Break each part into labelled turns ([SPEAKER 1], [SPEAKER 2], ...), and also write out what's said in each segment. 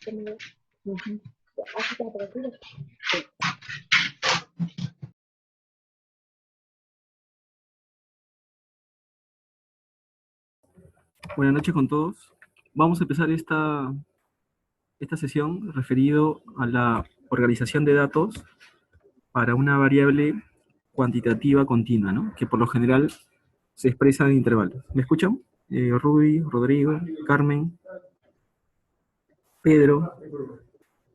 [SPEAKER 1] Ujú. Así está tranquilo.
[SPEAKER 2] Buenas noches con todos. Vamos a empezar esta sesión referido a la organización de datos para una variable cuantitativa continua, ¿no? Que por lo general se expresa en intervalos. ¿Me escuchan? Rudy, Rodrigo, Carmen, Pedro,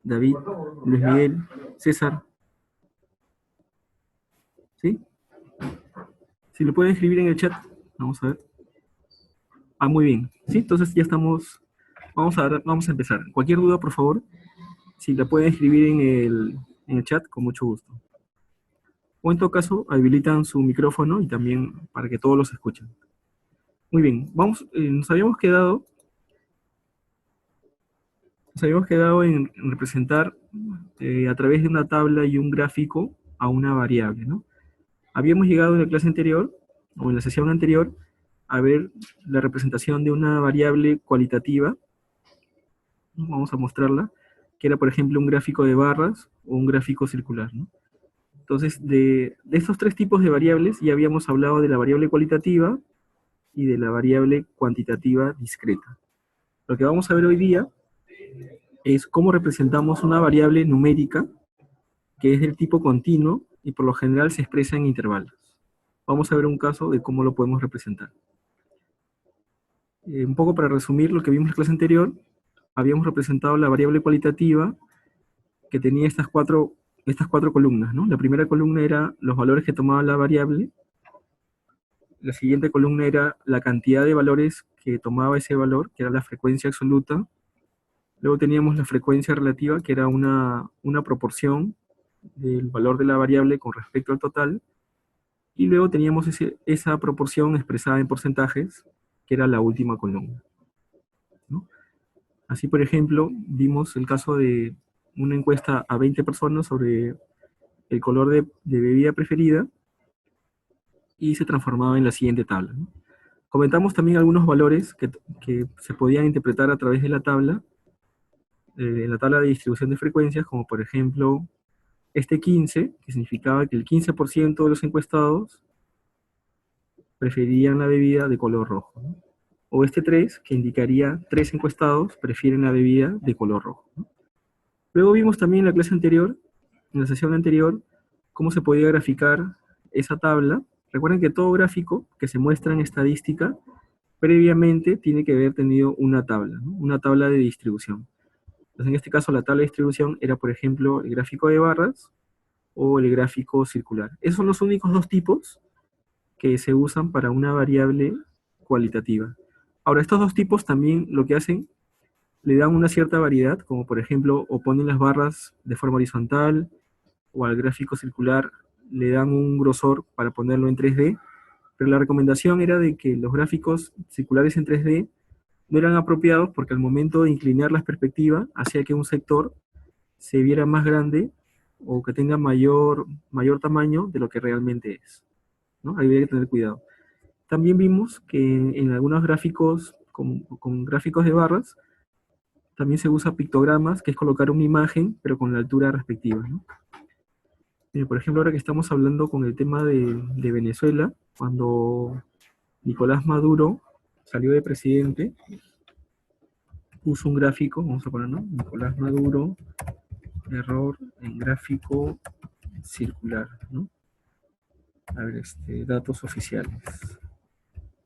[SPEAKER 2] David, Luis Miguel, César. ¿Sí? Si lo pueden escribir en el chat, vamos a ver. Ah, muy bien. Sí, entonces ya estamos. Vamos a empezar. Cualquier duda, por favor, si la pueden escribir en el chat, con mucho gusto. O en todo caso, habilitan su micrófono y también para que todos los escuchen. Muy bien, nos habíamos quedado en representar a través de una tabla y un gráfico a una variable, ¿no? Habíamos llegado en la clase anterior, o en la sesión anterior, a ver la representación de una variable cualitativa. Vamos a mostrarla, que era, por ejemplo, un gráfico de barras o un gráfico circular, ¿no? Entonces, de estos tres tipos de variables, ya habíamos hablado de la variable cualitativa y de la variable cuantitativa discreta. Lo que vamos a ver hoy día es cómo representamos una variable numérica que es del tipo continuo y por lo general se expresa en intervalos. Vamos a ver un caso de cómo lo podemos representar. Un poco para resumir lo que vimos en la clase anterior, habíamos representado la variable cualitativa que tenía estas cuatro columnas, ¿no? La primera columna era los valores que tomaba la variable, la siguiente columna era la cantidad de valores que tomaba ese valor, que era la frecuencia absoluta. Luego teníamos la frecuencia relativa, que era una proporción del valor de la variable con respecto al total. Y luego teníamos esa proporción expresada en porcentajes, que era la última columna, ¿no? Así, por ejemplo, vimos el caso de una encuesta a 20 personas sobre el color de bebida preferida y se transformaba en la siguiente tabla, ¿no? Comentamos también algunos valores que se podían interpretar a través de la tabla de distribución de frecuencias, como por ejemplo este 15, que significaba que el 15% de los encuestados preferían la bebida de color rojo, ¿no? O este 3, que indicaría 3 encuestados prefieren la bebida de color rojo, ¿no? Luego vimos también en la clase anterior, en la sesión anterior, cómo se podía graficar esa tabla. Recuerden que todo gráfico que se muestra en estadística previamente tiene que haber tenido una tabla, ¿no? Una tabla de distribución. Entonces, en este caso, la tabla de distribución era, por ejemplo, el gráfico de barras o el gráfico circular. Esos son los únicos dos tipos que se usan para una variable cualitativa. Ahora, estos dos tipos también lo que hacen, le dan una cierta variedad, como por ejemplo, o ponen las barras de forma horizontal, o al gráfico circular le dan un grosor para ponerlo en 3D, pero la recomendación era de que los gráficos circulares en 3D no eran apropiados porque al momento de inclinar la perspectiva hacía que un sector se viera más grande o que tenga mayor tamaño de lo que realmente es, ¿no? Ahí hay que tener cuidado. También vimos que en algunos gráficos, con gráficos de barras, también se usa pictogramas, que es colocar una imagen, pero con la altura respectiva, ¿no? Por ejemplo, ahora que estamos hablando con el tema de Venezuela, cuando Nicolás Maduro salió de presidente, puso un gráfico, vamos a poner, ¿no? Nicolás Maduro, error en gráfico circular, ¿no? A ver, datos oficiales.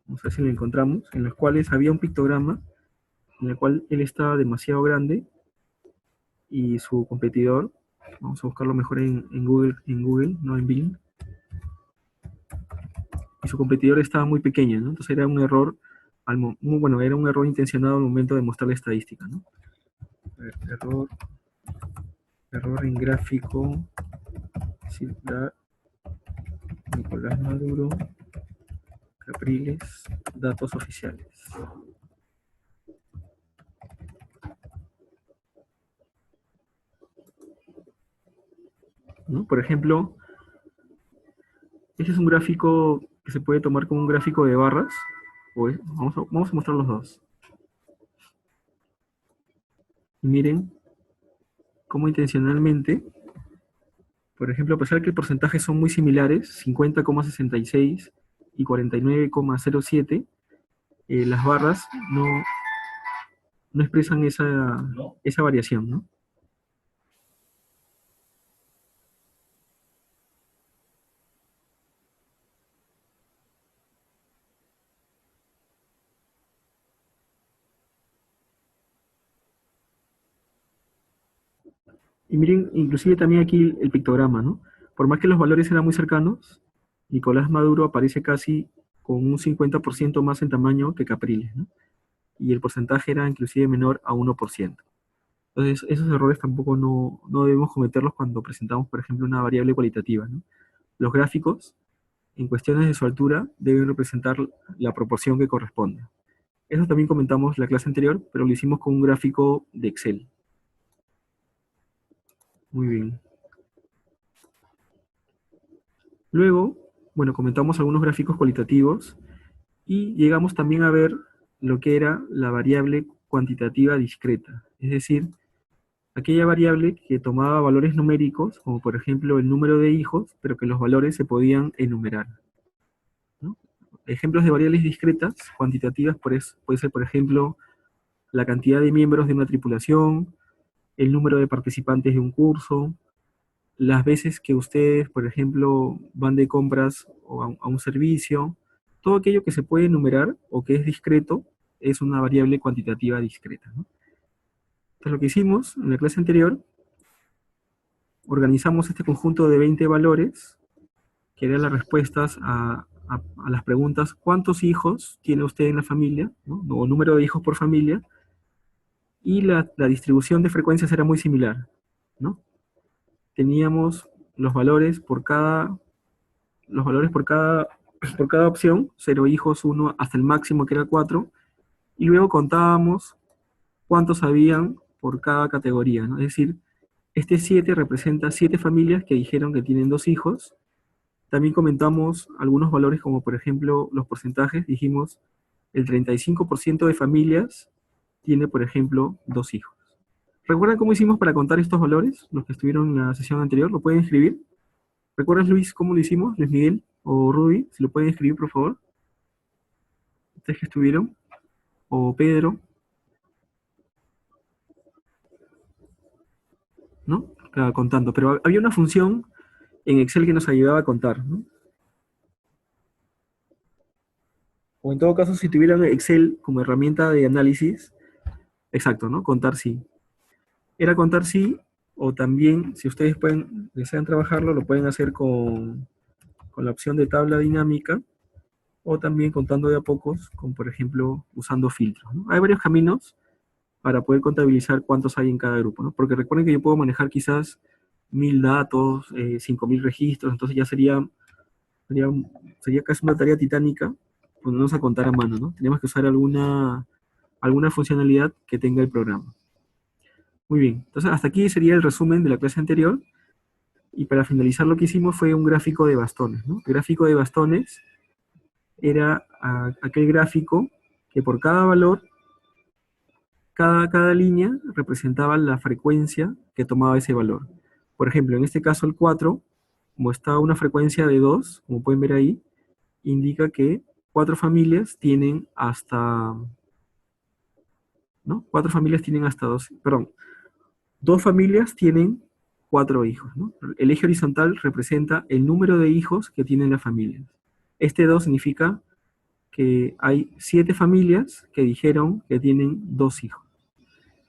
[SPEAKER 2] Vamos a ver si lo encontramos, en los cuales había un pictograma en el cual él estaba demasiado grande y su competidor, vamos a buscarlo mejor en Google, no en Bing, y su competidor estaba muy pequeño, ¿no? Entonces era un error, bueno, era un error intencionado al momento de mostrar la estadística, ¿no? A ver, error en gráfico circular, Nicolás Maduro, Capriles, datos oficiales. ¿No? Por ejemplo, este es un gráfico que se puede tomar como un gráfico de barras. Vamos a mostrar los dos. Y miren cómo intencionalmente, por ejemplo, a pesar de que el porcentaje son muy similares, 50,66 y 49,07, las barras no expresan esa variación, ¿no? Y miren, inclusive también aquí el pictograma, ¿no? Por más que los valores eran muy cercanos, Nicolás Maduro aparece casi con un 50% más en tamaño que Capriles, ¿no? Y el porcentaje era inclusive menor a 1%. Entonces, esos errores tampoco no debemos cometerlos cuando presentamos, por ejemplo, una variable cualitativa, ¿no? Los gráficos, en cuestiones de su altura, deben representar la proporción que corresponde. Eso también comentamos la clase anterior, pero lo hicimos con un gráfico de Excel. Muy bien. Luego, bueno, comentamos algunos gráficos cualitativos y llegamos también a ver lo que era la variable cuantitativa discreta, es decir, aquella variable que tomaba valores numéricos, como por ejemplo el número de hijos, pero que los valores se podían enumerar, ¿no? Ejemplos de variables discretas, cuantitativas, puede ser, por ejemplo, la cantidad de miembros de una tripulación, el número de participantes de un curso, las veces que ustedes, por ejemplo, van de compras o a un servicio, todo aquello que se puede enumerar o que es discreto es una variable cuantitativa discreta, ¿no? Entonces lo que hicimos en la clase anterior, organizamos este conjunto de 20 valores, que eran las respuestas a las preguntas ¿cuántos hijos tiene usted en la familia? ¿No? O número de hijos por familia, y la distribución de frecuencias era muy similar, ¿no? Teníamos los valores por cada opción, 0 hijos, 1 hasta el máximo que era 4, y luego contábamos cuántos habían por cada categoría, ¿no? Es decir, este 7 representa 7 familias que dijeron que tienen 2 hijos. También comentamos algunos valores como por ejemplo los porcentajes, dijimos el 35% de familias tiene por ejemplo 2 hijos. ¿Recuerdan cómo hicimos para contar estos valores? Los que estuvieron en la sesión anterior, ¿lo pueden escribir? ¿Recuerdas, Luis, cómo lo hicimos? Luis Miguel o Rudy, si lo pueden escribir, por favor. Ustedes que estuvieron. O Pedro, ¿no? Claro, contando. Pero había una función en Excel que nos ayudaba a contar, ¿no? O en todo caso, si tuvieran Excel como herramienta de análisis, exacto, ¿no? Contar sí. Era contar sí, o también, si ustedes desean trabajarlo, lo pueden hacer con la opción de tabla dinámica, o también contando de a pocos, con por ejemplo, usando filtros, ¿no? Hay varios caminos para poder contabilizar cuántos hay en cada grupo, ¿no? Porque recuerden que yo puedo manejar quizás 1000 datos, 5000 registros, entonces ya sería, sería casi una tarea titánica ponernos a contar a mano, ¿no? Tenemos que usar alguna funcionalidad que tenga el programa. Muy bien, entonces hasta aquí sería el resumen de la clase anterior, y para finalizar lo que hicimos fue un gráfico de bastones, ¿no? El gráfico de bastones era aquel gráfico que por cada valor, cada línea representaba la frecuencia que tomaba ese valor. Por ejemplo, en este caso el 4, como está a una frecuencia de 2, como pueden ver ahí, indica que 4 familias tienen hasta, ¿no? 4 familias tienen hasta 2, perdón, 2 familias tienen 4 hijos, ¿no? El eje horizontal representa el número de hijos que tienen las familias. Este 2 significa que hay 7 familias que dijeron que tienen 2 hijos.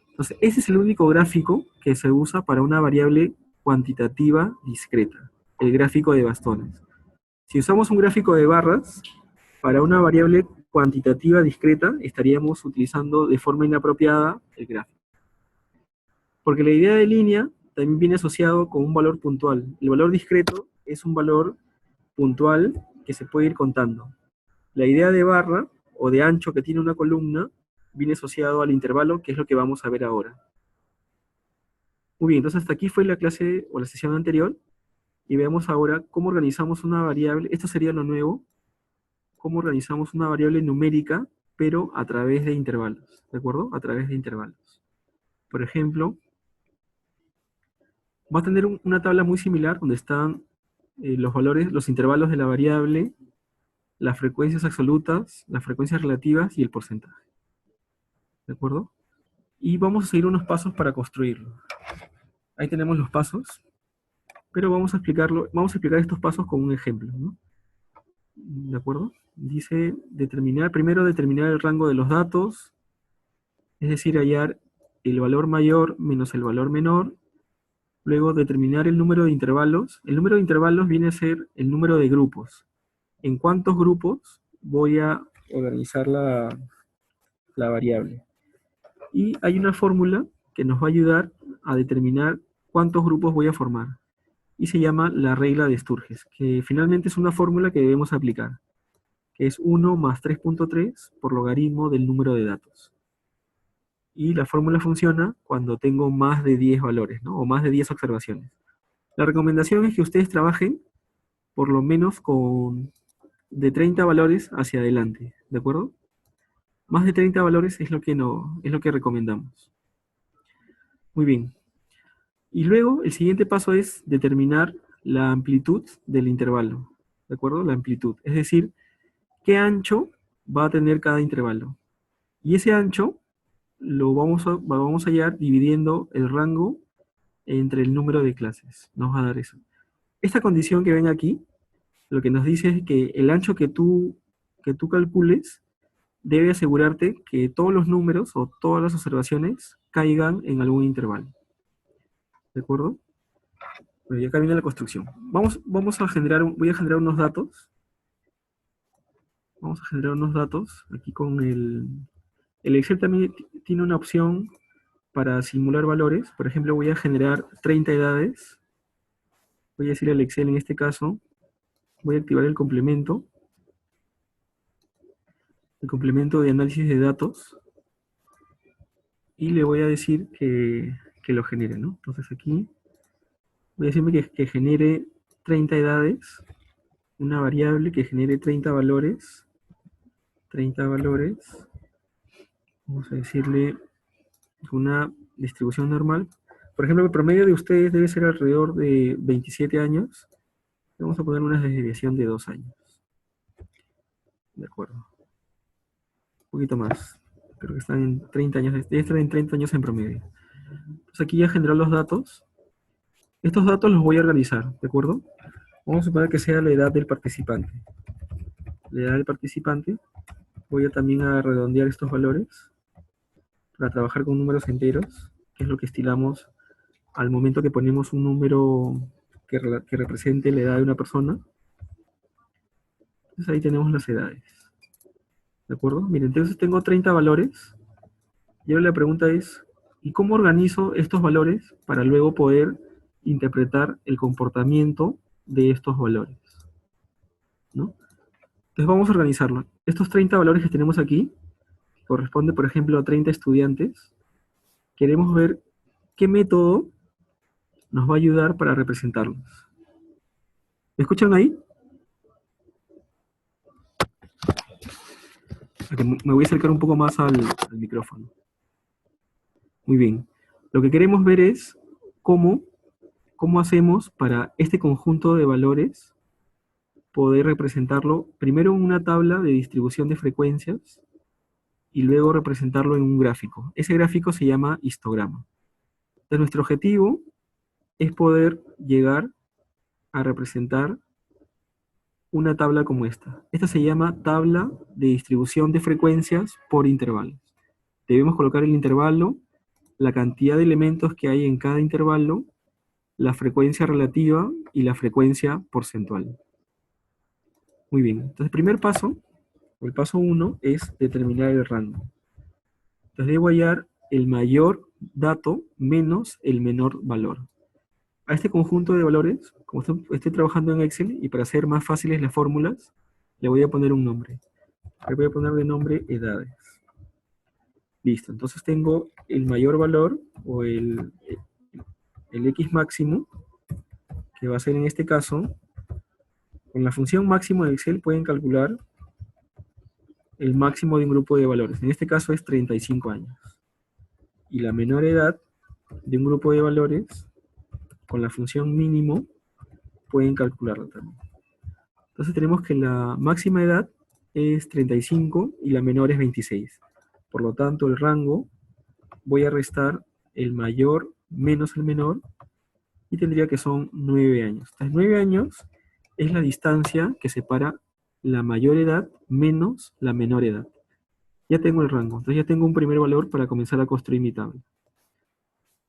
[SPEAKER 2] Entonces, ese es el único gráfico que se usa para una variable cuantitativa discreta, el gráfico de bastones. Si usamos un gráfico de barras, para una variable cuantitativa discreta estaríamos utilizando de forma inapropiada el gráfico. Porque la idea de línea también viene asociado con un valor puntual. El valor discreto es un valor puntual que se puede ir contando. La idea de barra o de ancho que tiene una columna viene asociado al intervalo, que es lo que vamos a ver ahora. Muy bien, entonces hasta aquí fue la clase o la sesión anterior, y veamos ahora cómo organizamos una variable. Esto sería lo nuevo, cómo organizamos una variable numérica, pero a través de intervalos, ¿de acuerdo? A través de intervalos. por ejemplo, va a tener una tabla muy similar donde están los valores, los intervalos de la variable, las frecuencias absolutas, las frecuencias relativas y el porcentaje. ¿De acuerdo? Y vamos a seguir unos pasos para construirlo. Ahí tenemos los pasos, pero vamos a explicar estos pasos con un ejemplo, ¿no? ¿De acuerdo? Dice primero determinar el rango de los datos, es decir, hallar el valor mayor menos el valor menor. Luego determinar el número de intervalos. El número de intervalos viene a ser el número de grupos. ¿En cuántos grupos voy a organizar la variable? Y hay una fórmula que nos va a ayudar a determinar cuántos grupos voy a formar. Y se llama la regla de Sturges, que finalmente es una fórmula que debemos aplicar, que es 1 más 3.3 por logaritmo del número de datos. Y la fórmula funciona cuando tengo más de 10 valores, ¿no? O más de 10 observaciones. La recomendación es que ustedes trabajen por lo menos de 30 valores hacia adelante, ¿de acuerdo? Más de 30 valores es lo que recomendamos. Muy bien. Y luego el siguiente paso es determinar la amplitud del intervalo, ¿de acuerdo? La amplitud, es decir, qué ancho va a tener cada intervalo. Y ese ancho lo vamos a hallar dividiendo el rango entre el número de clases. Nos va a dar eso. Esta condición que ven aquí, lo que nos dice es que el ancho que tú calcules debe asegurarte que todos los números o todas las observaciones caigan en algún intervalo. ¿De acuerdo? Bueno, y acá viene la construcción. Voy a generar unos datos. Vamos a generar unos datos aquí con el Excel también tiene una opción para simular valores. Por ejemplo, voy a generar 30 edades. Voy a decir al Excel en este caso, voy a activar el complemento de análisis de datos, y le voy a decir que lo genere, ¿no? Entonces aquí voy a decirme que genere 30 edades, una variable que genere 30 valores, vamos a decirle una distribución normal. Por ejemplo, el promedio de ustedes debe ser alrededor de 27 años. Vamos a poner una desviación de 2 años. De acuerdo. Un poquito más. Creo que están en 30 años, debe estar en 30 años en promedio. Entonces aquí ya generó los datos. Estos datos los voy a organizar, ¿de acuerdo? Vamos a suponer que sea la edad del participante. La edad del participante. Voy a también a redondear estos valores para trabajar con números enteros, que es lo que estilamos al momento que ponemos un número que represente la edad de una persona. Entonces ahí tenemos las edades. ¿De acuerdo? Miren, entonces tengo 30 valores. Y ahora la pregunta es, ¿y cómo organizo estos valores para luego poder interpretar el comportamiento de estos valores? ¿No? Entonces vamos a organizarlo. Estos 30 valores que tenemos aquí, que corresponde, por ejemplo, a 30 estudiantes, queremos ver qué método nos va a ayudar para representarlos. ¿Me escuchan ahí? Me voy a acercar un poco más al micrófono. Muy bien. Lo que queremos ver es cómo hacemos para este conjunto de valores poder representarlo primero en una tabla de distribución de frecuencias y luego representarlo en un gráfico. Ese gráfico se llama histograma. Entonces nuestro objetivo es poder llegar a representar una tabla como esta. Esta se llama tabla de distribución de frecuencias por intervalos. Debemos colocar el intervalo, la cantidad de elementos que hay en cada intervalo, la frecuencia relativa y la frecuencia porcentual. Muy bien, entonces el primer paso, o el paso 1, es determinar el rango. Entonces debo hallar el mayor dato menos el menor valor. A este conjunto de valores, como estoy trabajando en Excel, y para hacer más fáciles las fórmulas, le voy a poner un nombre. Le voy a poner de nombre edades. Listo, entonces tengo el mayor valor, o el X máximo, que va a ser en este caso, con la función máximo de Excel pueden calcular el máximo de un grupo de valores. En este caso es 35 años. Y la menor edad de un grupo de valores, con la función mínimo, pueden calcularlo también. Entonces tenemos que la máxima edad es 35 y la menor es 26. Por lo tanto, el rango, voy a restar el mayor menos el menor, y tendría que son 9 años. Entonces, 9 años es la distancia que separa la mayor edad menos la menor edad. Ya tengo el rango, entonces ya tengo un primer valor para comenzar a construir mi tabla.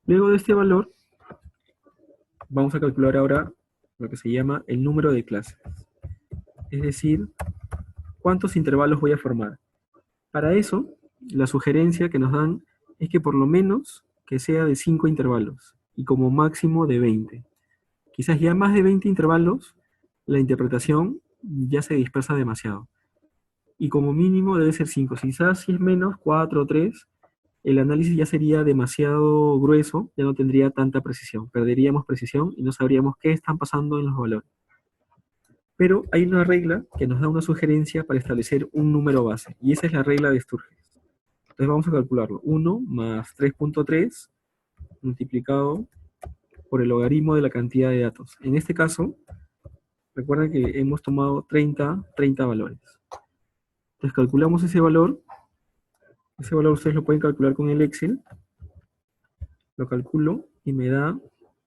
[SPEAKER 2] Luego de este valor, vamos a calcular ahora lo que se llama el número de clases. Es decir, ¿cuántos intervalos voy a formar? Para eso, la sugerencia que nos dan es que por lo menos que sea de 5 intervalos y como máximo de 20. Quizás ya más de 20 intervalos, la interpretación ya se dispersa demasiado. Y como mínimo debe ser 5. Quizás si es menos, 4 o 3, el análisis ya sería demasiado grueso, ya no tendría tanta precisión. Perderíamos precisión y no sabríamos qué están pasando en los valores. Pero hay una regla que nos da una sugerencia para establecer un número base, y esa es la regla de Sturges. Entonces vamos a calcularlo. 1 más 3.3 multiplicado por el logaritmo de la cantidad de datos. En este caso, recuerden que hemos tomado 30 valores. Entonces calculamos ese valor. Ese valor ustedes lo pueden calcular con el Excel. Lo calculo y me da,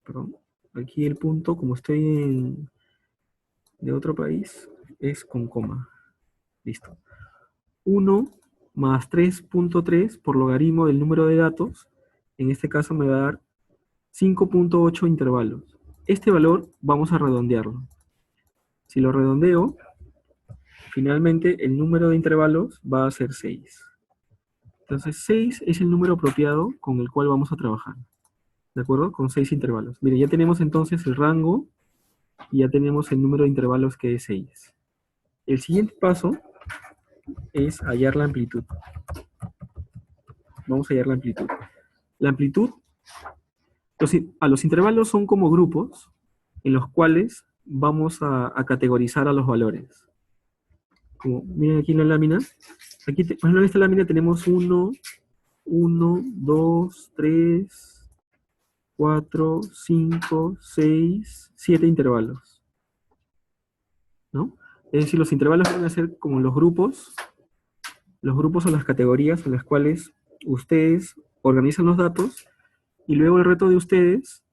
[SPEAKER 2] perdón, aquí el punto, como estoy de otro país, es con coma. Listo. 1 más 3.3 por logaritmo del número de datos, en este caso me va a dar 5.8 intervalos. Este valor vamos a redondearlo. Si lo redondeo, finalmente el número de intervalos va a ser 6. Entonces 6 es el número apropiado con el cual vamos a trabajar. ¿De acuerdo? Con 6 intervalos. Mire, ya tenemos entonces el rango y ya tenemos el número de intervalos que es 6. El siguiente paso es hallar la amplitud. Vamos a hallar la amplitud. La amplitud, los intervalos son como grupos en los cuales vamos a categorizar a los valores. Como miren aquí en la lámina, aquí por ejemplo en esta lámina tenemos 1, 2, 3, 4, 5, 6, 7 intervalos, ¿no? Es decir, los intervalos van a ser como los grupos o las categorías en las cuales ustedes organizan los datos, y luego el reto de ustedes,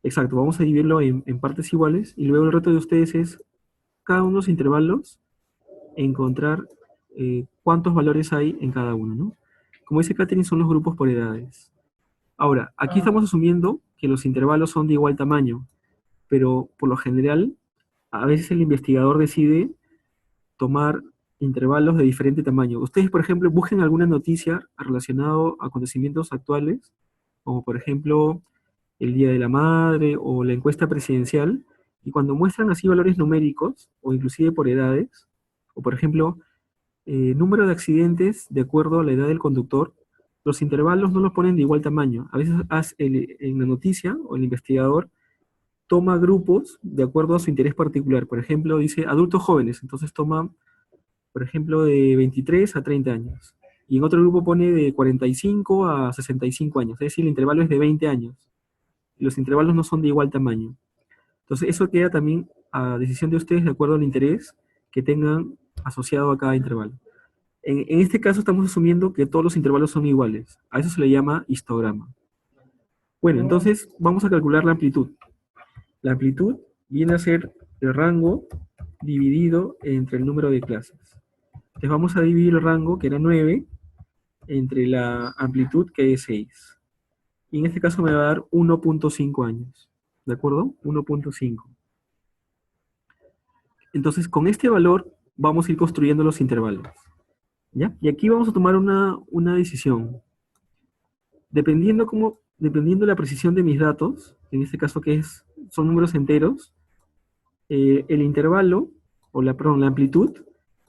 [SPEAKER 2] exacto, vamos a dividirlo en partes iguales, y luego el reto de ustedes es cada uno de los intervalos encontrar cuántos valores hay en cada uno, ¿no? Como dice Catherine, son los grupos por edades. Ahora, aquí estamos asumiendo que los intervalos son de igual tamaño, pero por lo general, a veces el investigador decide tomar intervalos de diferente tamaño. Ustedes, por ejemplo, busquen alguna noticia relacionada a acontecimientos actuales, como por ejemplo el Día de la Madre o la encuesta presidencial, y cuando muestran así valores numéricos, o inclusive por edades, o por ejemplo, número de accidentes de acuerdo a la edad del conductor, los intervalos no los ponen de igual tamaño. A veces en la noticia o el investigador toma grupos de acuerdo a su interés particular. Por ejemplo, dice adultos jóvenes, entonces toma, por ejemplo, de 23 a 30 años. Y en otro grupo pone de 45 a 65 años, es decir, el intervalo es de 20 años. Y los intervalos no son de igual tamaño. Entonces, eso queda también a decisión de ustedes de acuerdo al interés que tengan asociado a cada intervalo. En este caso estamos asumiendo que todos los intervalos son iguales. A eso se le llama histograma. Bueno, entonces vamos a calcular la amplitud. La amplitud viene a ser el rango dividido entre el número de clases. Entonces vamos a dividir el rango, que era 9, entre la amplitud, que es 6. Y en este caso me va a dar 1.5 años. ¿De acuerdo? 1.5. Entonces, con este valor vamos a ir construyendo los intervalos. ¿Ya? Y aquí vamos a tomar una decisión. Dependiendo de la precisión de mis datos, en este caso que son números enteros, el intervalo, perdón, la amplitud,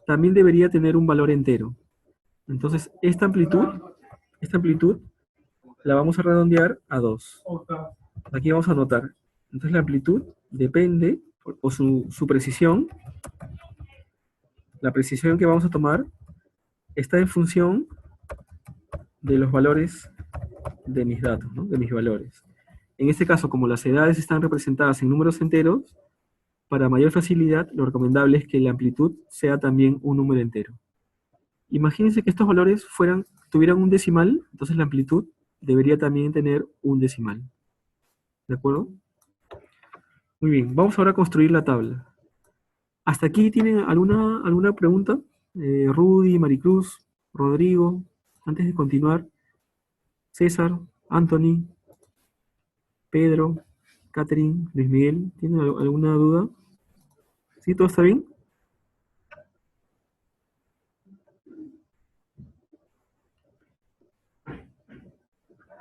[SPEAKER 2] también debería tener un valor entero. Entonces, esta amplitud la vamos a redondear a 2. Aquí vamos a anotar. Entonces, la amplitud depende, o su precisión, la precisión que vamos a tomar, está en función de los valores de mis datos, ¿no? De mis valores. En este caso, como las edades están representadas en números enteros, para mayor facilidad, lo recomendable es que la amplitud sea también un número entero. Imagínense que estos valores tuvieran un decimal, entonces la amplitud debería también tener un decimal. ¿De acuerdo? Muy bien, vamos ahora a construir la tabla. ¿Hasta aquí tienen alguna pregunta? Rudy, Maricruz, Rodrigo, antes de continuar, César, Anthony, Pedro, Catherine, Luis Miguel, ¿tienen alguna duda? ¿Sí? ¿Todo está bien?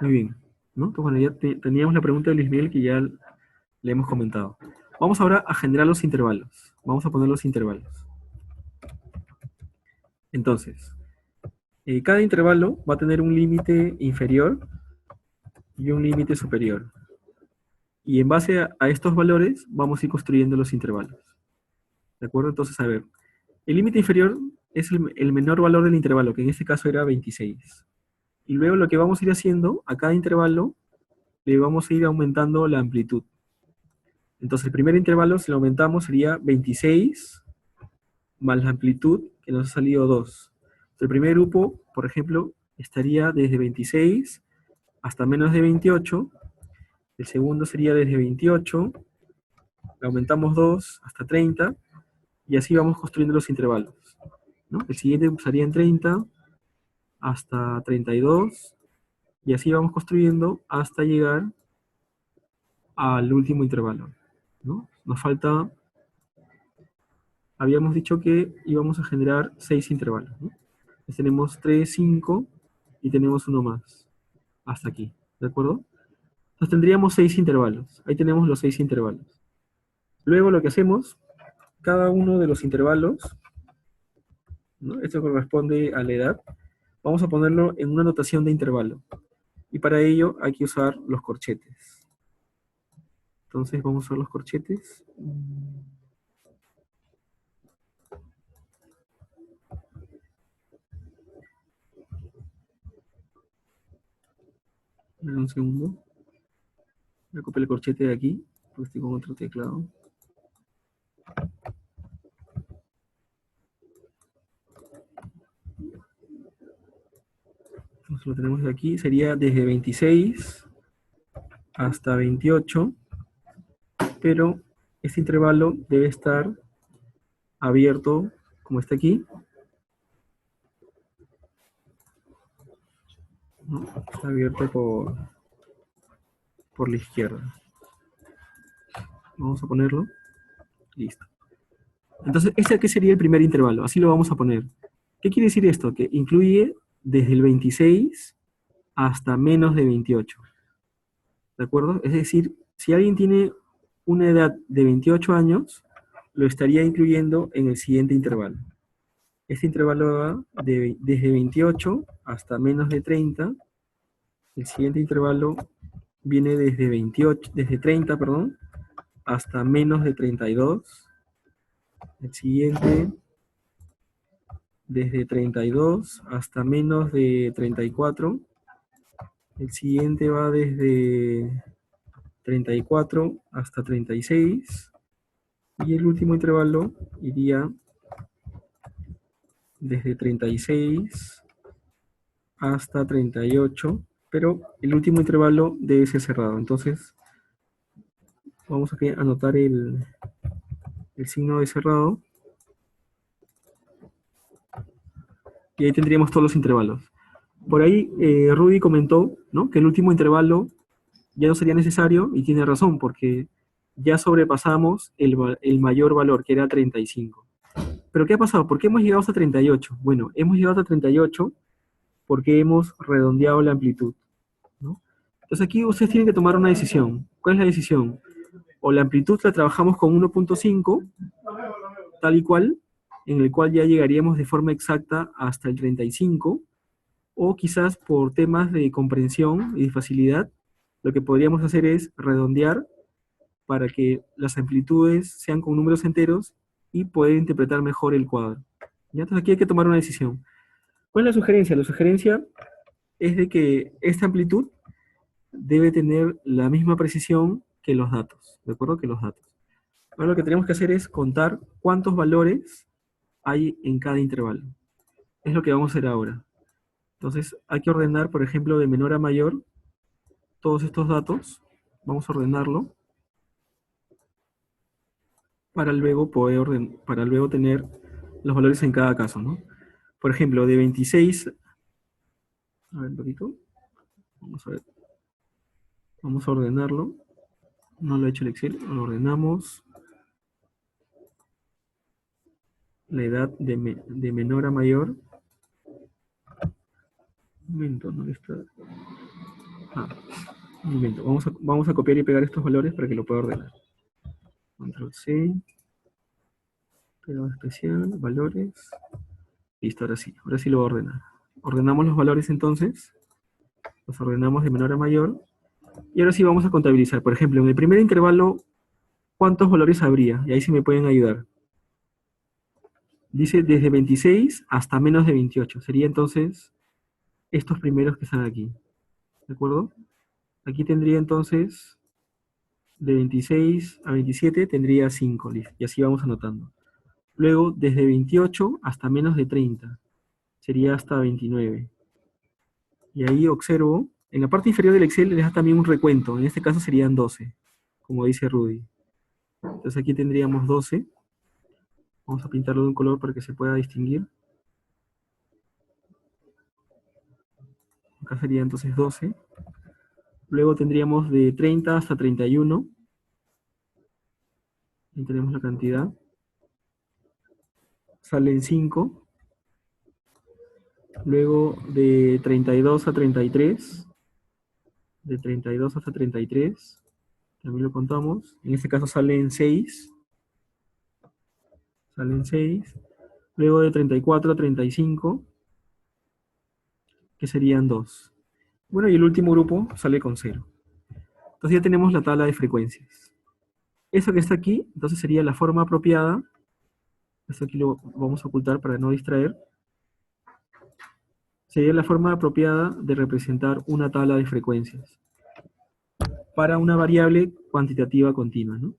[SPEAKER 2] Muy bien, ¿no? Entonces, bueno, ya teníamos la pregunta de Luis Miguel que ya le hemos comentado. Vamos ahora a generar los intervalos. Vamos a poner los intervalos. Entonces, cada intervalo va a tener un límite inferior y un límite superior. Y en base a estos valores vamos a ir construyendo los intervalos. ¿De acuerdo? Entonces, a ver, el límite inferior es el menor valor del intervalo, que en este caso era 26. Y luego lo que vamos a ir haciendo, a cada intervalo, le vamos a ir aumentando la amplitud. Entonces, el primer intervalo, si lo aumentamos, sería 26 más la amplitud, que nos ha salido 2. El primer grupo, por ejemplo, estaría desde 26 hasta menos de 28. El segundo sería desde 28, le aumentamos 2 hasta 30, y así vamos construyendo los intervalos, ¿no? El siguiente empezaría en 30 hasta 32, y así vamos construyendo hasta llegar al último intervalo, ¿no? Nos falta, habíamos dicho que íbamos a generar 6 intervalos, ¿no? Entonces tenemos 3, 5, y tenemos uno más, hasta aquí, ¿de acuerdo? Entonces tendríamos 6 intervalos, ahí tenemos los 6 intervalos. Luego lo que hacemos, cada uno de los intervalos, ¿no? Esto corresponde a la edad, vamos a ponerlo en una notación de intervalo. Y para ello hay que usar los corchetes. Entonces vamos a usar los corchetes. Un segundo. Voy a copiar el corchete de aquí, porque estoy con otro teclado. Entonces lo tenemos de aquí, sería desde 26 hasta 28, pero este intervalo debe estar abierto como está aquí, ¿no? Está abierto por la izquierda. Vamos a ponerlo. Listo. Entonces, ¿este aquí sería el primer intervalo? Así lo vamos a poner. ¿Qué quiere decir esto? Que incluye desde el 26 hasta menos de 28. ¿De acuerdo? Es decir, si alguien tiene una edad de 28 años, lo estaría incluyendo en el siguiente intervalo. Este intervalo va desde 28 hasta menos de 30. El siguiente intervalo viene desde 30, perdón, hasta menos de 32. El siguiente desde 32 hasta menos de 34. El siguiente va desde 34 hasta 36. Y el último intervalo iría desde 36 hasta 38, pero el último intervalo debe ser cerrado. Entonces, vamos aquí a anotar el signo de cerrado. Y ahí tendríamos todos los intervalos. Por ahí Rudy comentó, ¿no?, que el último intervalo ya no sería necesario, y tiene razón, porque ya sobrepasamos el mayor valor, que era 35. ¿Pero qué ha pasado? ¿Por qué hemos llegado hasta 38? Bueno, hemos llegado hasta 38 porque hemos redondeado la amplitud, ¿no? Entonces aquí ustedes tienen que tomar una decisión. ¿Cuál es la decisión? O la amplitud la trabajamos con 1.5, tal y cual, en el cual ya llegaríamos de forma exacta hasta el 35, o quizás por temas de comprensión y de facilidad, lo que podríamos hacer es redondear para que las amplitudes sean con números enteros y poder interpretar mejor el cuadro. ¿Ya? Entonces aquí hay que tomar una decisión. ¿Cuál es la sugerencia? La sugerencia es de que esta amplitud debe tener la misma precisión que los datos, ¿de acuerdo? Que los datos. Ahora lo que tenemos que hacer es contar cuántos valores hay en cada intervalo. Es lo que vamos a hacer ahora. Entonces, hay que ordenar, por ejemplo, de menor a mayor, todos estos datos. Vamos a ordenarlo para luego para luego tener los valores en cada caso, ¿no? Por ejemplo, de 26, a ver un poquito, vamos a ver, vamos a ordenarlo, no lo he hecho el Excel, lo ordenamos, la edad de menor a mayor, un momento, ¿no está? Un momento, vamos a copiar y pegar estos valores para que lo pueda ordenar. Control C, pegado especial, valores, listo, ahora sí lo voy a ordenar. Ordenamos los valores entonces, los ordenamos de menor a mayor, y ahora sí vamos a contabilizar. Por ejemplo, en el primer intervalo, ¿cuántos valores habría? Y ahí sí me pueden ayudar. Dice desde 26 hasta menos de 28. Sería entonces estos primeros que están aquí. ¿De acuerdo? Aquí tendría entonces de 26 a 27 tendría 5. Y así vamos anotando. Luego, desde 28 hasta menos de 30. Sería hasta 29. Y ahí observo, en la parte inferior del Excel les da también un recuento. En este caso serían 12, como dice Rudy. Entonces aquí tendríamos 12. Vamos a pintarlo de un color para que se pueda distinguir. Acá sería entonces 12. Luego tendríamos de 30 hasta 31. Ahí tenemos la cantidad. Salen 5. Luego de 32 a 33. De 32 hasta 33. También lo contamos. En este caso salen 6. Salen 6. Luego de 34 a 35. Que serían 2. Bueno, y el último grupo sale con 0. Entonces ya tenemos la tabla de frecuencias. Eso que está aquí, entonces sería la forma apropiada. Esto aquí lo vamos a ocultar para no distraer. Sería la forma apropiada de representar una tabla de frecuencias para una variable cuantitativa continua, ¿no?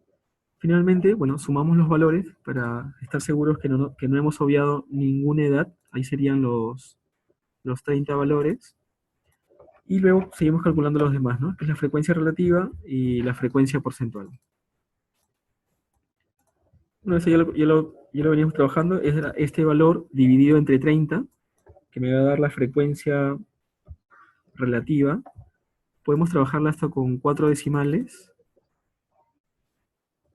[SPEAKER 2] Finalmente, bueno, sumamos los valores para estar seguros que no hemos obviado ninguna edad. Ahí serían los 30 valores. Y luego seguimos calculando los demás, ¿no? Que es la frecuencia relativa y la frecuencia porcentual. Bueno, eso ya lo veníamos trabajando. Es este valor dividido entre 30, que me va a dar la frecuencia relativa. Podemos trabajarla hasta con 4 decimales.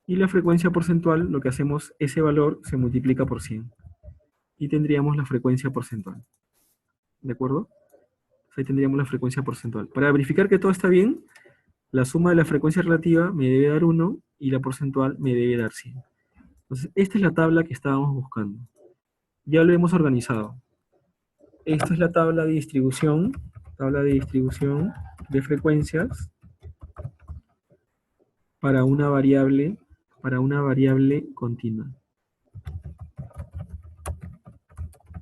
[SPEAKER 2] Y la frecuencia porcentual, lo que hacemos, ese valor se multiplica por 100. Y tendríamos la frecuencia porcentual. ¿De acuerdo? Ahí tendríamos la frecuencia porcentual. Para verificar que todo está bien, la suma de la frecuencia relativa me debe dar 1 y la porcentual me debe dar 100. Entonces, esta es la tabla que estábamos buscando. Ya lo hemos organizado. Esta es la tabla de distribución de frecuencias para una variable continua.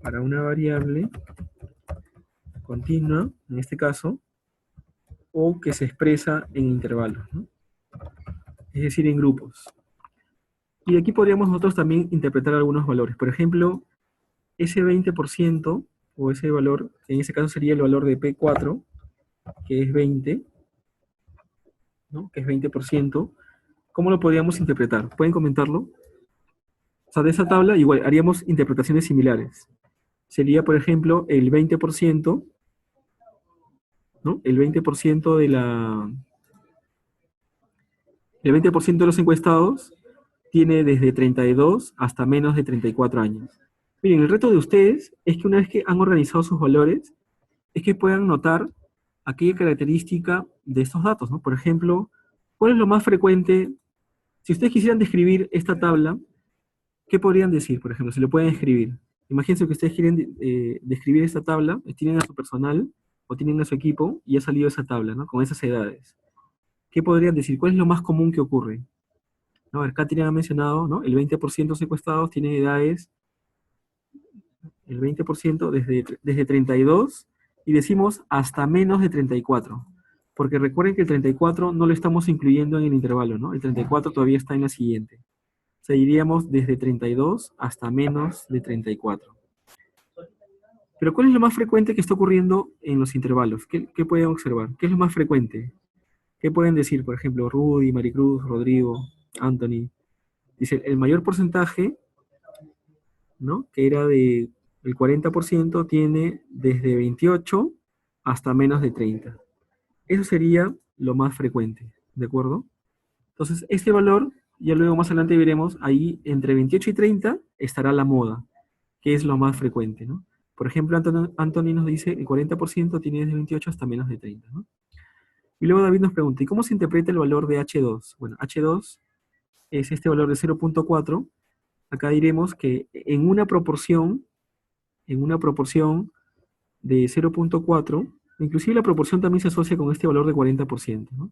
[SPEAKER 2] Para una variable continua, en este caso, o que se expresa en intervalos, ¿no? Es decir, en grupos. Y aquí podríamos nosotros también interpretar algunos valores. Por ejemplo, ese 20%, o ese valor, en ese caso sería el valor de P4, que es 20, ¿no? Que es 20%. ¿Cómo lo podríamos interpretar? ¿Pueden comentarlo? O sea, de esa tabla igual haríamos interpretaciones similares. Sería, por ejemplo, el 20%, ¿no? El 20% el 20% de los encuestados tiene desde 32 hasta menos de 34 años. Miren, el reto de ustedes es que una vez que han organizado sus valores, es que puedan notar aquella característica de estos datos, ¿no? Por ejemplo, ¿cuál es lo más frecuente? Si ustedes quisieran describir esta tabla, ¿qué podrían decir, por ejemplo? Si lo pueden escribir. Imagínense que ustedes quieren describir esta tabla, tienen a su personal o tienen a su equipo y ha salido esa tabla, ¿no? Con esas edades. ¿Qué podrían decir? ¿Cuál es lo más común que ocurre? ¿No? A ver, Katrin ha mencionado, ¿no? El 20% secuestrados tienen edades, el 20% desde 32, y decimos hasta menos de 34. Porque recuerden que el 34 no lo estamos incluyendo en el intervalo, ¿no? El 34 todavía está en la siguiente. O sea, iríamos desde 32 hasta menos de 34. Pero ¿cuál es lo más frecuente que está ocurriendo en los intervalos? ¿Qué pueden observar? ¿Qué es lo más frecuente? ¿Qué pueden decir, por ejemplo, Rudy, Maricruz, Rodrigo, Anthony? Dice, el mayor porcentaje, ¿no? Que era el 40%, tiene desde 28 hasta menos de 30. Eso sería lo más frecuente, ¿de acuerdo? Entonces, este valor, ya luego más adelante veremos, ahí entre 28 y 30 estará la moda, que es lo más frecuente, ¿no? Por ejemplo, Anthony nos dice el 40% tiene desde 28 hasta menos de 30, ¿no? Y luego David nos pregunta, ¿y cómo se interpreta el valor de H2? Bueno, H2 es este valor de 0.4. Acá diremos que en una proporción de 0.4, inclusive la proporción también se asocia con este valor de 40%, ¿no?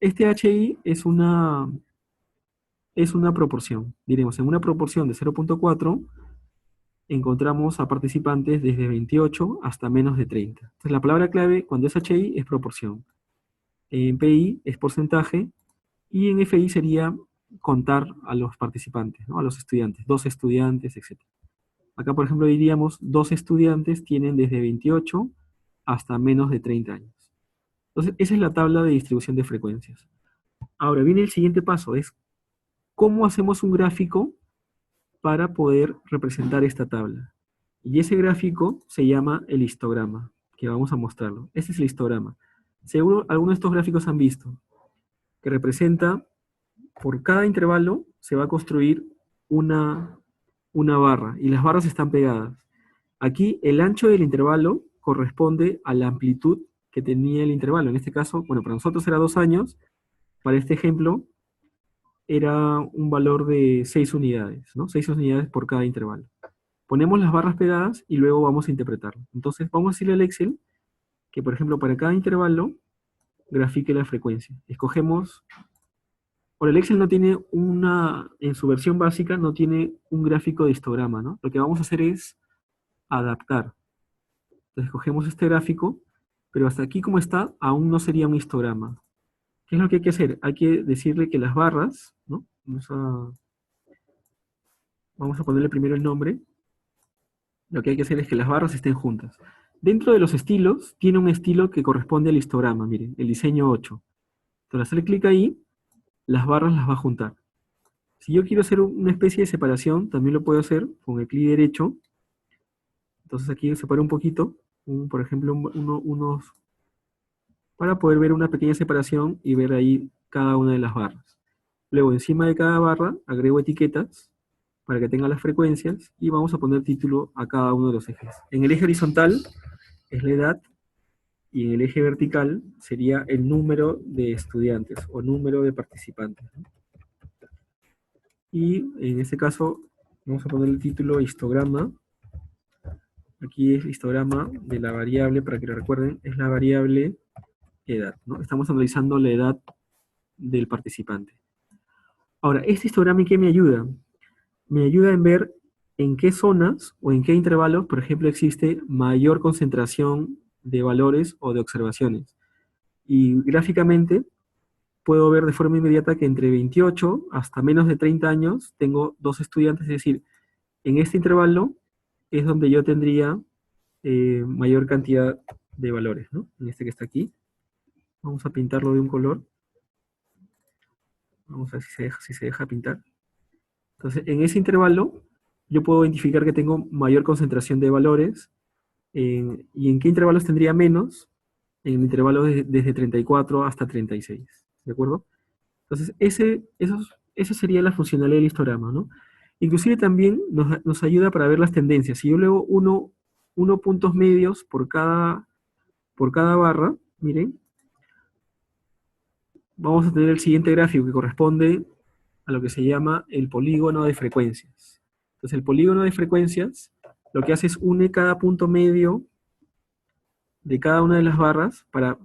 [SPEAKER 2] Este HI es una proporción, diremos, en una proporción de 0.4 encontramos a participantes desde 28 hasta menos de 30. Entonces la palabra clave cuando es HI es proporción. En PI es porcentaje y en FI sería contar a los participantes, ¿no? A los estudiantes, 2 estudiantes, etc. Acá, por ejemplo, diríamos 2 estudiantes tienen desde 28 hasta menos de 30 años. Entonces, esa es la tabla de distribución de frecuencias. Ahora viene el siguiente paso, es cómo hacemos un gráfico para poder representar esta tabla. Y ese gráfico se llama el histograma, que vamos a mostrarlo. Este es el histograma. Seguro algunos de estos gráficos han visto, que representa, por cada intervalo, se va a construir una barra, y las barras están pegadas. Aquí, el ancho del intervalo corresponde a la amplitud que tenía el intervalo. En este caso, bueno, para nosotros era 2 años, para este ejemplo, era un valor de 6 unidades, ¿no? 6 unidades por cada intervalo. Ponemos las barras pegadas y luego vamos a interpretarlo. Entonces, vamos a decirle al Excel que, por ejemplo, para cada intervalo, grafique la frecuencia. Escogemos. Ahora, el Excel no tiene en su versión básica, no tiene un gráfico de histograma, ¿no? Lo que vamos a hacer es adaptar. Entonces, escogemos este gráfico, pero hasta aquí como está, aún no sería un histograma. ¿Qué es lo que hay que hacer? Hay que decirle que las barras, ¿no? Vamos a ponerle primero el nombre. Lo que hay que hacer es que las barras estén juntas. Dentro de los estilos, tiene un estilo que corresponde al histograma, miren, el diseño 8. Entonces, al hacer clic ahí, las barras las va a juntar. Si yo quiero hacer una especie de separación, también lo puedo hacer con el clic derecho. Entonces aquí separo un poquito, por ejemplo, unos, para poder ver una pequeña separación y ver ahí cada una de las barras. Luego, encima de cada barra, agrego etiquetas para que tenga las frecuencias y vamos a poner título a cada uno de los ejes. En el eje horizontal es la edad y en el eje vertical sería el número de estudiantes o número de participantes, ¿no? Y en este caso vamos a poner el título histograma. Aquí es el histograma de la variable, para que lo recuerden, es la variable edad, ¿no? Estamos analizando la edad del participante. Ahora, este histograma ¿en qué me ayuda? Me ayuda en ver en qué zonas o en qué intervalos, por ejemplo, existe mayor concentración de valores o de observaciones. Y gráficamente puedo ver de forma inmediata que entre 28 hasta menos de 30 años tengo 2 estudiantes, es decir, en este intervalo es donde yo tendría mayor cantidad de valores, ¿no? En este que está aquí. Vamos a pintarlo de un color. Vamos a ver si se deja pintar. Entonces, en ese intervalo, yo puedo identificar que tengo mayor concentración de valores. ¿Y en qué intervalos tendría menos? En intervalos desde 34 hasta 36. ¿De acuerdo? Entonces, esa sería la funcionalidad del histograma, ¿no? Inclusive también nos ayuda para ver las tendencias. Si yo luego uno puntos medios por cada barra, miren, vamos a tener el siguiente gráfico que corresponde a lo que se llama el polígono de frecuencias. Entonces, el polígono de frecuencias lo que hace es une cada punto medio de cada una de las barras para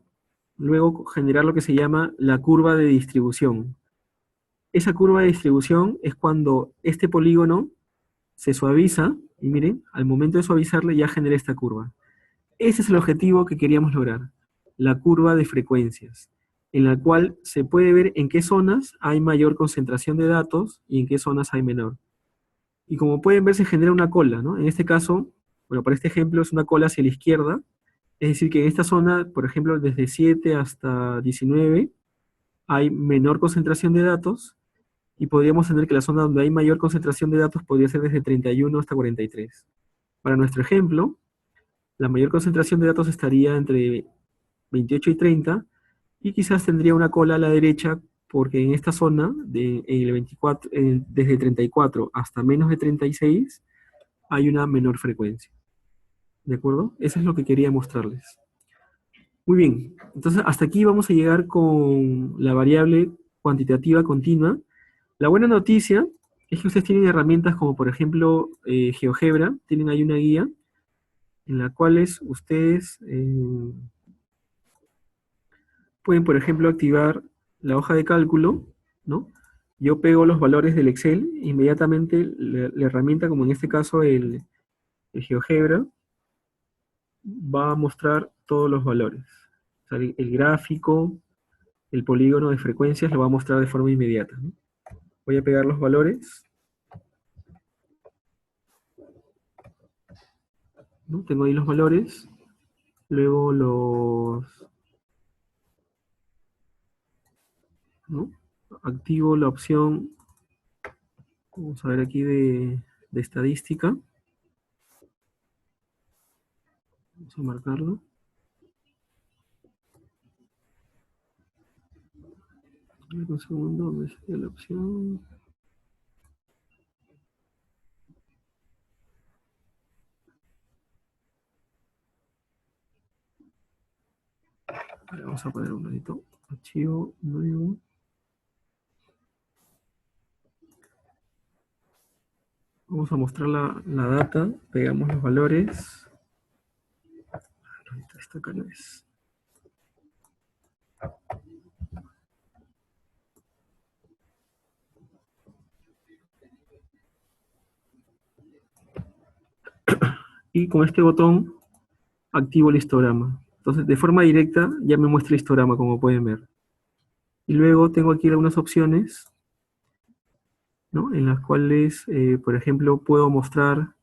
[SPEAKER 2] luego generar lo que se llama la curva de distribución. Esa curva de distribución es cuando este polígono se suaviza, y miren, al momento de suavizarle ya genera esta curva. Ese es el objetivo que queríamos lograr. la curva de frecuencias, en la cual se puede ver en qué zonas hay mayor concentración de datos y en qué zonas hay menor. Y como pueden ver, se genera una cola, ¿no? En este caso, bueno, para este ejemplo es una cola hacia la izquierda, es decir, que en esta zona, por ejemplo, desde 7 hasta 19, hay menor concentración de datos, y podríamos tener que la zona donde hay mayor concentración de datos podría ser desde 31 hasta 43. Para nuestro ejemplo, la mayor concentración de datos estaría entre 28 y 30, y quizás tendría una cola a la derecha, porque en esta zona, en el 24, desde 34 hasta menos de 36, hay una menor frecuencia. ¿De acuerdo? Eso es lo que quería mostrarles. Muy bien, entonces hasta aquí vamos a llegar con la variable cuantitativa continua. La buena noticia es que ustedes tienen herramientas como por ejemplo GeoGebra, tienen ahí una guía en la cual ustedes pueden por ejemplo activar la hoja de cálculo, ¿no? Yo pego los valores del Excel, inmediatamente la herramienta, como en este caso el GeoGebra, va a mostrar todos los valores. O sea, el gráfico, el polígono de frecuencias lo va a mostrar de forma inmediata, ¿no? Voy a pegar los valores, ¿no? Tengo ahí los valores, luego ¿no? Activo la opción, vamos a ver aquí de estadística, vamos a marcarlo. Un segundo, ¿dónde sería la opción? Vale, vamos a poner un ratito. Archivo nuevo. Vamos a mostrar la data, pegamos los valores. Ahorita esta acá no es. Y con este botón activo el histograma. Entonces, de forma directa ya me muestra el histograma, como pueden ver. Y luego tengo aquí algunas opciones, ¿no? En las cuales, por ejemplo, puedo mostrar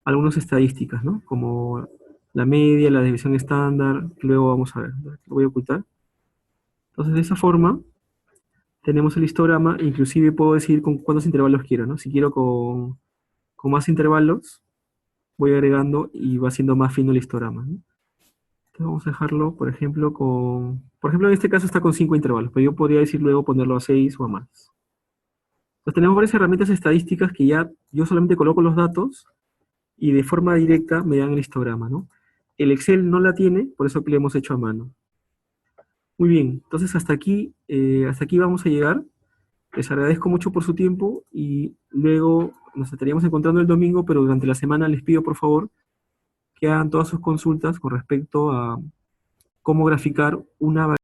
[SPEAKER 2] algunas estadísticas, ¿no? Como la media, la desviación estándar, que luego vamos a ver, ¿no? Lo voy a ocultar. Entonces, de esa forma, tenemos el histograma, e inclusive puedo decidir con cuántos intervalos quiero, ¿no? Si quiero con más intervalos, voy agregando y va siendo más fino el histograma, ¿no? Entonces vamos a dejarlo, por ejemplo, en este caso está con 5 intervalos, pero yo podría decir luego ponerlo a 6 o a más. Entonces tenemos varias herramientas estadísticas que ya yo solamente coloco los datos y de forma directa me dan el histograma, ¿no? El Excel no la tiene, por eso que le hemos hecho a mano. Muy bien, entonces hasta aquí vamos a llegar. Les agradezco mucho por su tiempo y luego nos estaríamos encontrando el domingo, pero durante la semana les pido por favor que hagan todas sus consultas con respecto a cómo graficar una